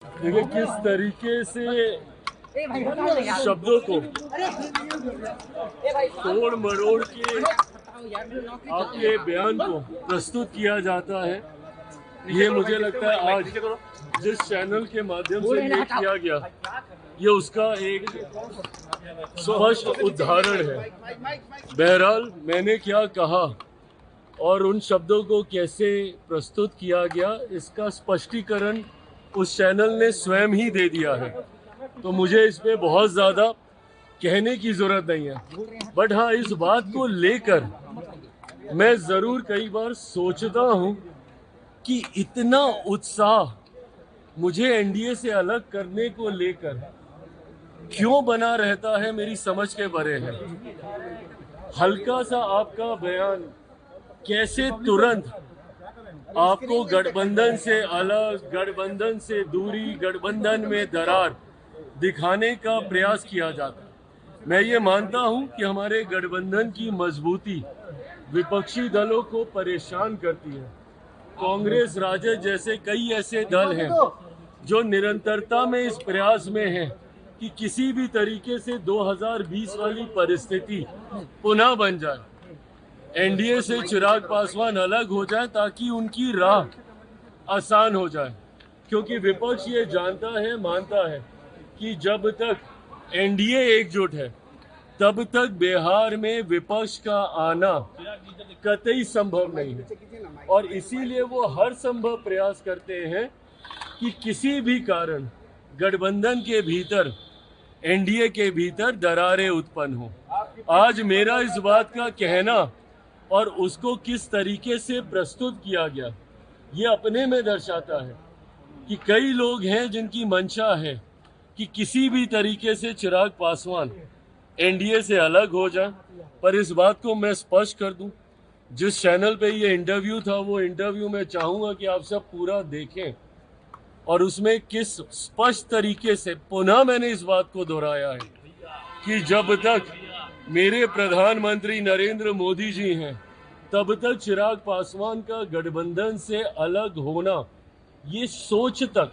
देखिए किस तरीके से शब्दों को तोड़ मरोड़ के आपके बयान को प्रस्तुत किया जाता है। ये मुझे लगता है आज जिस चैनल के माध्यम से ये किया गया, ये उसका एक स्पष्ट उदाहरण है। बहरहाल मैंने क्या कहा और उन शब्दों को कैसे प्रस्तुत किया गया, इसका स्पष्टीकरण उस चैनल ने स्वयं ही दे दिया है, तो मुझे इस पे बहुत ज़्यादा कहने की ज़रूरत नहीं है। बट हाँ, इस बात को लेकर मैं ज़रूर कई बार सोचता हूँ कि इतना उत्साह मुझे एनडीए से अलग करने को लेकर क्यों बना रहता है, मेरी समझ के परे है। हल्का सा आपका बयान कैसे तुरंत आपको गठबंधन से अलग, गठबंधन से दूरी, गठबंधन में दरार दिखाने का प्रयास किया जाता है। मैं ये मानता हूं कि हमारे गठबंधन की मजबूती विपक्षी दलों को परेशान करती है। कांग्रेस, राजद जैसे कई ऐसे दल हैं जो निरंतरता में इस प्रयास में हैं कि किसी भी तरीके से 2020 वाली परिस्थिति पुनः बन जाए, एनडीए से चिराग पासवान अलग हो जाए ताकि उनकी राह आसान हो जाए। क्योंकि विपक्ष ये जानता है, मानता है कि जब तक एनडीए एकजुट है तब तक बिहार में विपक्ष का आना कतई संभव नहीं है, और इसीलिए वो हर संभव प्रयास करते हैं कि किसी भी कारण गठबंधन के भीतर, एनडीए के भीतर दरारें उत्पन्न हो। आज मेरा इस बात का कहना और उसको किस तरीके से प्रस्तुत किया गया, ये अपने में दर्शाता है कि कई लोग हैं जिनकी मंशा है कि किसी भी तरीके से चिराग पासवान एनडीए से अलग हो जाए। पर इस बात को मैं स्पष्ट कर दूं, जिस चैनल पे ये इंटरव्यू था, वो इंटरव्यू मैं चाहूँगा कि आप सब पूरा देखें, और उसमें किस स्पष्ट तरीके से पुनः मैंने इस बात को दोहराया है कि जब तक मेरे प्रधानमंत्री नरेंद्र मोदी जी हैं तब तक चिराग पासवान का गठबंधन से अलग होना, ये सोच तक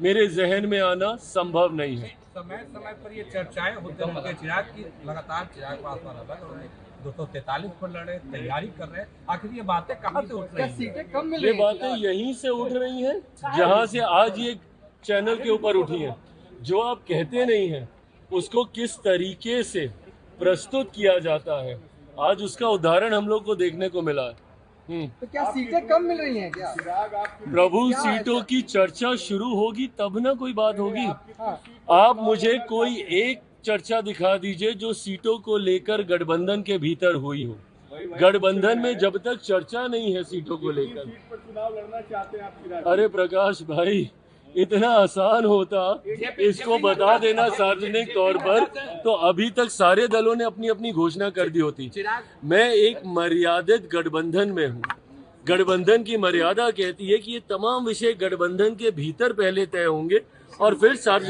मेरे जहन में आना संभव नहीं है। समय समय पर ये चर्चाएं होते रहते, चिराग की लगातार चिराग पासवान अलग हो रहे, 243 पर लड़े, तैयारी कर रहे हैं। आखिर ये बातें कहाँ से उठ रही हैं? ये बातें यहीं से उठ रही हैं जहां से आज ये चैनल के ऊपर उठी हैं। जो आप कहते नहीं हैं उसको किस तरीके से प्रस्तुत किया जाता है, आज उसका उदाहरण हम लोग को देखने को मिला है। तो क्या सीटें कम मिल रही हैं क्या? प्रभु, सीटों की चर्चा शुरू होगी तब ना कोई बात होगी। आप मुझे कोई एक चर्चा दिखा दीजिए जो सीटों को लेकर गठबंधन के भीतर हुई हो। गठबंधन में जब तक चर्चा नहीं है सीटों को लेकर, अरे प्रकाश भाई, इतना आसान होता इसको बता देना सार्वजनिक तौर पर, तो अभी तक सारे दलों ने अपनी अपनी घोषणा कर दी होती। मैं एक मर्यादित गठबंधन में हूँ। गठबंधन की मर्यादा कहती है कि ये तमाम विषय गठबंधन के भीतर पहले तय होंगे और फिर सार्वजनिक